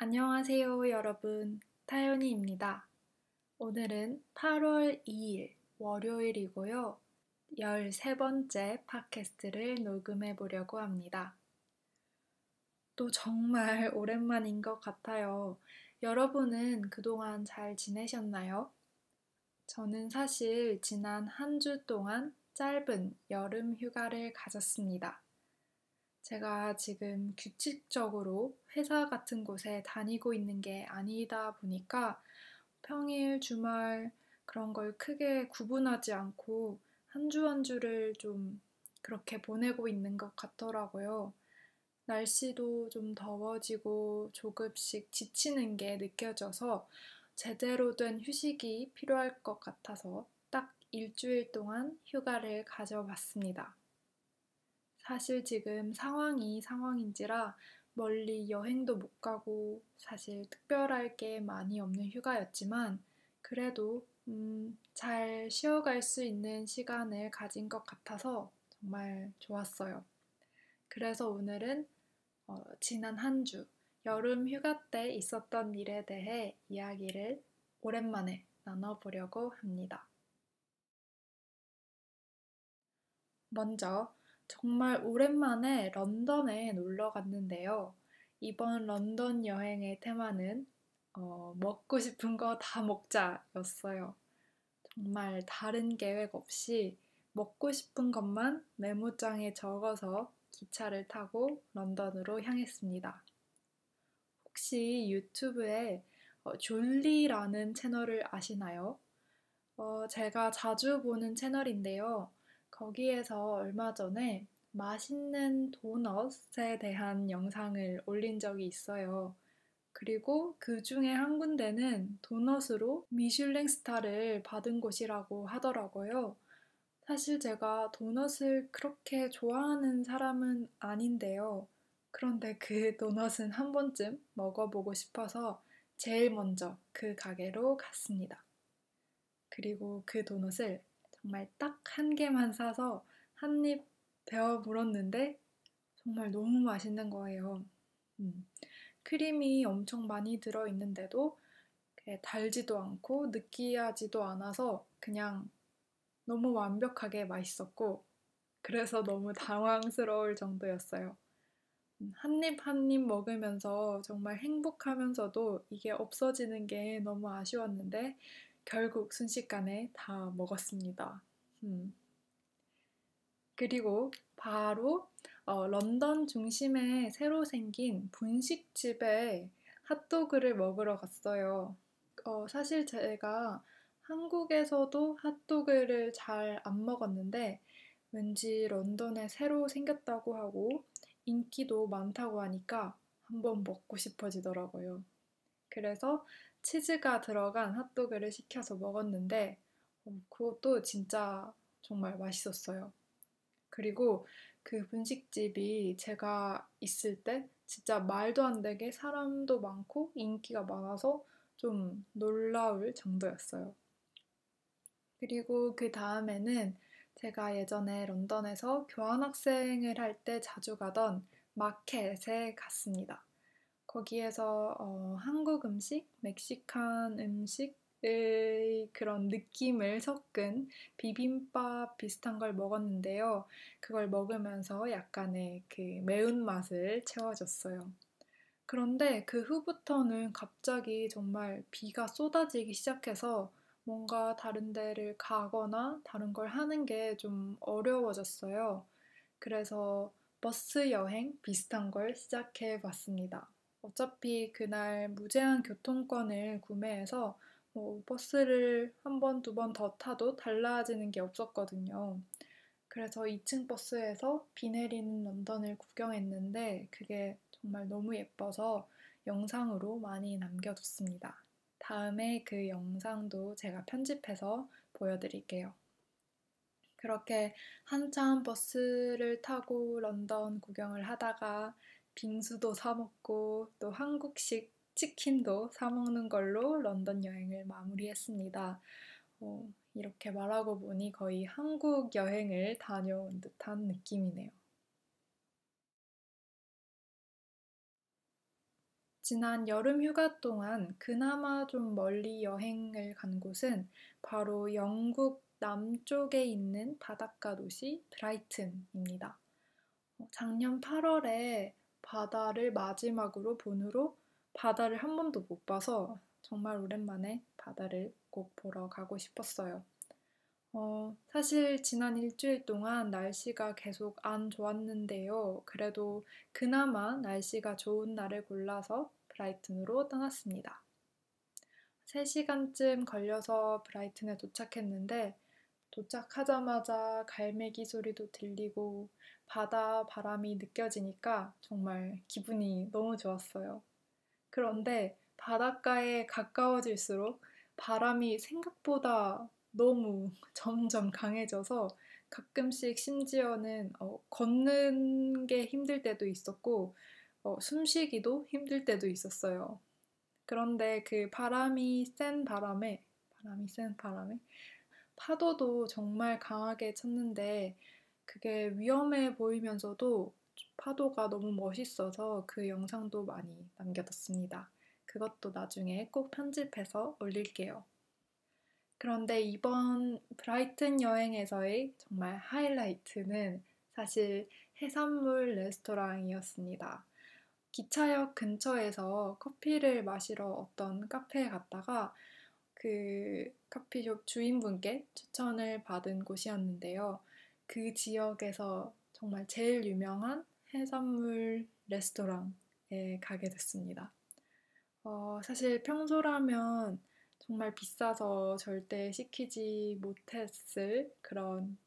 안녕하세요, 여러분. 타연이입니다. 오늘은 8월 2일 월요일이고요. 13번째 팟캐스트를 녹음해 보려고 합니다. 또 정말 오랜만인 것 같아요. 여러분은 그동안 잘 지내셨나요? 저는 사실 지난 한 주 동안 짧은 여름 휴가를 가졌습니다. 제가 지금 규칙적으로 회사 같은 곳에 다니고 있는 게 아니다 보니까 평일, 주말 그런 걸 크게 구분하지 않고 한 주 한 주를 좀 그렇게 보내고 있는 것 같더라고요. 날씨도 좀 더워지고 조금씩 지치는 게 느껴져서 제대로 된 휴식이 필요할 것 같아서 딱 일주일 동안 휴가를 가져봤습니다. 사실 지금 상황이 상황인지라 멀리 여행도 못 가고 사실 특별할 게 많이 없는 휴가였지만 그래도 잘 쉬어갈 수 있는 시간을 가진 것 같아서 정말 좋았어요. 그래서 오늘은 지난 한 주 여름 휴가 때 있었던 일에 대해 이야기를 오랜만에 나눠보려고 합니다. 먼저 정말 오랜만에 런던에 놀러 갔는데요. 이번 런던 여행의 테마는 먹고 싶은 거 다 먹자였어요. 정말 다른 계획 없이 먹고 싶은 것만 메모장에 적어서 기차를 타고 런던으로 향했습니다. 혹시 유튜브에 졸리라는 채널을 아시나요? 제가 자주 보는 채널인데요. 거기에서 얼마 전에 맛있는 도넛에 대한 영상을 올린 적이 있어요. 그리고 그 중에 한 군데는 도넛으로 미슐랭 스타를 받은 곳이라고 하더라고요. 사실 제가 도넛을 그렇게 좋아하는 사람은 아닌데요. 그런데 그 도넛은 한 번쯤 먹어보고 싶어서 제일 먼저 그 가게로 갔습니다. 그리고 그 도넛을 정말 딱 한 개만 사서 한 입 베어 물었는데 정말 너무 맛있는 거예요. 음, 크림이 엄청 많이 들어있는데도 달지도 않고 느끼하지도 않아서 그냥 너무 완벽하게 맛있었고 그래서 너무 당황스러울 정도였어요. 한 입 한 입 먹으면서 정말 행복하면서도 이게 없어지는 게 너무 아쉬웠는데 결국 순식간에 다 먹었습니다. 음. 그리고 바로 런던 중심에 새로 생긴 분식집에 핫도그를 먹으러 갔어요. 사실 제가 한국에서도 핫도그를 잘 안 먹었는데 왠지 런던에 새로 생겼다고 하고 인기도 많다고 하니까 한번 먹고 싶어지더라고요. 그래서 치즈가 들어간 핫도그를 시켜서 먹었는데 그것도 진짜 정말 맛있었어요. 그리고 그 분식집이 제가 있을 때 진짜 말도 안 되게 사람도 많고 인기가 많아서 좀 놀라울 정도였어요. 그리고 그 다음에는 제가 예전에 런던에서 교환학생을 할 때 자주 가던 마켓에 갔습니다. 거기에서 한국 음식, 멕시칸 음식의 그런 느낌을 섞은 비빔밥 비슷한 걸 먹었는데요. 그걸 먹으면서 약간의 그 매운맛을 채워줬어요. 그런데 그 후부터는 갑자기 정말 비가 쏟아지기 시작해서 뭔가 다른 데를 가거나 다른 걸 하는 게 좀 어려워졌어요. 그래서 버스 여행 비슷한 걸 시작해 봤습니다. 어차피 그날 무제한 교통권을 구매해서 뭐 버스를 한 번, 두 번 더 타도 달라지는 게 없었거든요. 그래서 2층 버스에서 비 내리는 런던을 구경했는데 그게 정말 너무 예뻐서 영상으로 많이 남겨뒀습니다. 다음에 그 영상도 제가 편집해서 보여드릴게요. 그렇게 한참 버스를 타고 런던 구경을 하다가 빙수도 사 먹고 또 한국식 치킨도 사 먹는 걸로 런던 여행을 마무리했습니다. 이렇게 말하고 보니 거의 한국 여행을 다녀온 듯한 느낌이네요. 지난 여름 휴가 동안 그나마 좀 멀리 여행을 간 곳은 바로 영국 남쪽에 있는 바닷가 도시 브라이튼입니다. 작년 8월에 바다를 마지막으로 본 후로 바다를 한 번도 못 봐서 정말 오랜만에 바다를 꼭 보러 가고 싶었어요. 사실 지난 일주일 동안 날씨가 계속 안 좋았는데요. 그래도 그나마 날씨가 좋은 날을 골라서 브라이튼으로 떠났습니다. 3시간쯤 걸려서 브라이튼에 도착했는데 도착하자마자 갈매기 소리도 들리고 바다 바람이 느껴지니까 정말 기분이 너무 좋았어요. 그런데 바닷가에 가까워질수록 바람이 생각보다 너무 점점 강해져서 가끔씩 심지어는 걷는 게 힘들 때도 있었고 숨쉬기도 힘들 때도 있었어요. 그런데 그 바람이 센 바람에 파도도 정말 강하게 쳤는데 그게 위험해 보이면서도 파도가 너무 멋있어서 그 영상도 많이 남겨뒀습니다. 그것도 나중에 꼭 편집해서 올릴게요. 그런데 이번 브라이튼 여행에서의 정말 하이라이트는 사실 해산물 레스토랑이었습니다. 기차역 근처에서 커피를 마시러 어떤 카페에 갔다가 그 커피숍 주인분께 추천을 받은 곳이었는데요. 그 지역에서 정말 제일 유명한 해산물 레스토랑에 가게 됐습니다. 사실 평소라면 정말 비싸서 절대 시키지 못했을 그런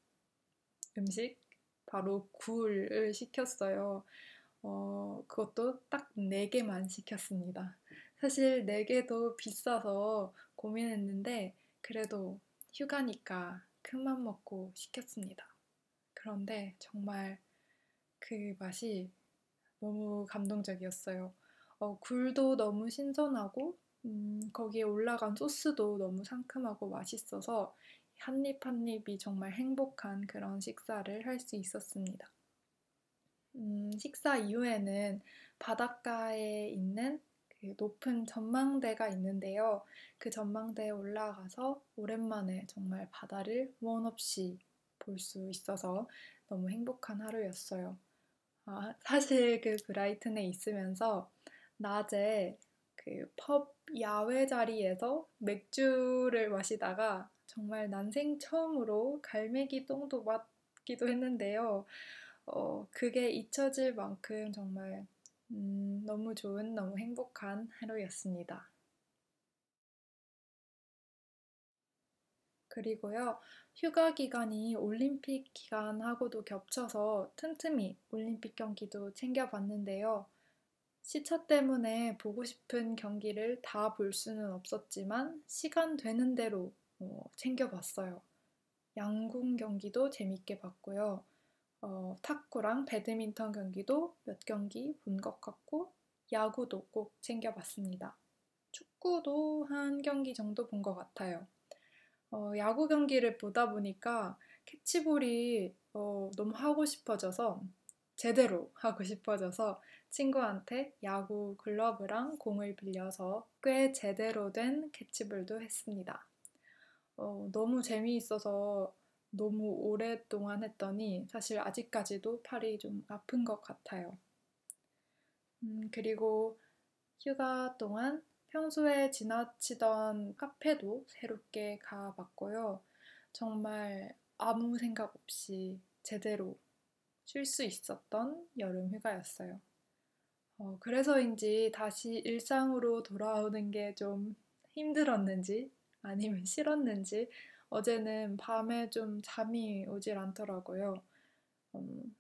음식, 바로 굴을 시켰어요. 그것도 딱 4개만 시켰습니다. 사실 4개도 비싸서 고민했는데 그래도 휴가니까 큰맘 먹고 시켰습니다. 그런데 정말 그 맛이 너무 감동적이었어요. 굴도 너무 신선하고 거기에 올라간 소스도 너무 상큼하고 맛있어서 한 입 한 입이 정말 행복한 그런 식사를 할 수 있었습니다. 식사 이후에는 바닷가에 있는 그 높은 전망대가 있는데요. 그 전망대에 올라가서 오랜만에 정말 바다를 원 없이 볼 수 있어서 너무 행복한 하루였어요. 사실 그 브라이튼에 있으면서 낮에 그 펍 야외 자리에서 맥주를 마시다가 정말 난생 처음으로 갈매기 똥도 맞기도 했는데요. 그게 잊혀질 만큼 정말 너무 좋은, 너무 행복한 하루였습니다. 그리고요, 휴가 기간이 올림픽 기간하고도 겹쳐서 틈틈이 올림픽 경기도 챙겨봤는데요. 시차 때문에 보고 싶은 경기를 다 볼 수는 없었지만 시간 되는 대로 챙겨봤어요. 양궁 경기도 재밌게 봤고요. 탁구랑 배드민턴 경기도 몇 경기 본 것 같고 야구도 꼭 챙겨봤습니다. 축구도 한 경기 정도 본 것 같아요. 야구 경기를 보다 보니까 캐치볼이 너무 하고 싶어져서 제대로 하고 싶어져서 친구한테 야구 글러브랑 공을 빌려서 꽤 제대로 된 캐치볼도 했습니다. 너무 재미있어서 너무 오랫동안 했더니 사실 아직까지도 팔이 좀 아픈 것 같아요. 그리고 휴가 동안 평소에 지나치던 카페도 새롭게 가봤고요. 정말 아무 생각 없이 제대로 쉴 수 있었던 여름 휴가였어요. 그래서인지 다시 일상으로 돌아오는 게 좀 힘들었는지 아니면 싫었는지 어제는 밤에 좀 잠이 오질 않더라고요.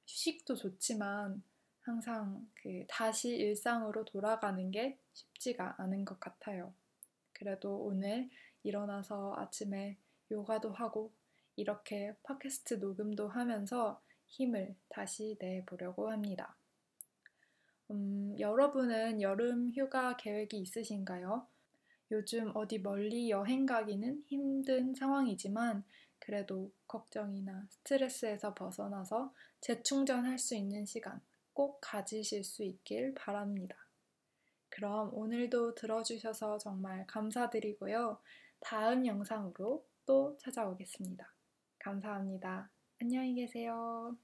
휴식도 좋지만 항상 그 다시 일상으로 돌아가는 게 쉽지가 않은 것 같아요. 그래도 오늘 일어나서 아침에 요가도 하고 이렇게 팟캐스트 녹음도 하면서 힘을 다시 내보려고 합니다. 여러분은 여름 휴가 계획이 있으신가요? 요즘 어디 멀리 여행 가기는 힘든 상황이지만 그래도 걱정이나 스트레스에서 벗어나서 재충전할 수 있는 시간 꼭 가지실 수 있길 바랍니다. 그럼 오늘도 들어주셔서 정말 감사드리고요. 다음 영상으로 또 찾아오겠습니다. 감사합니다. 안녕히 계세요.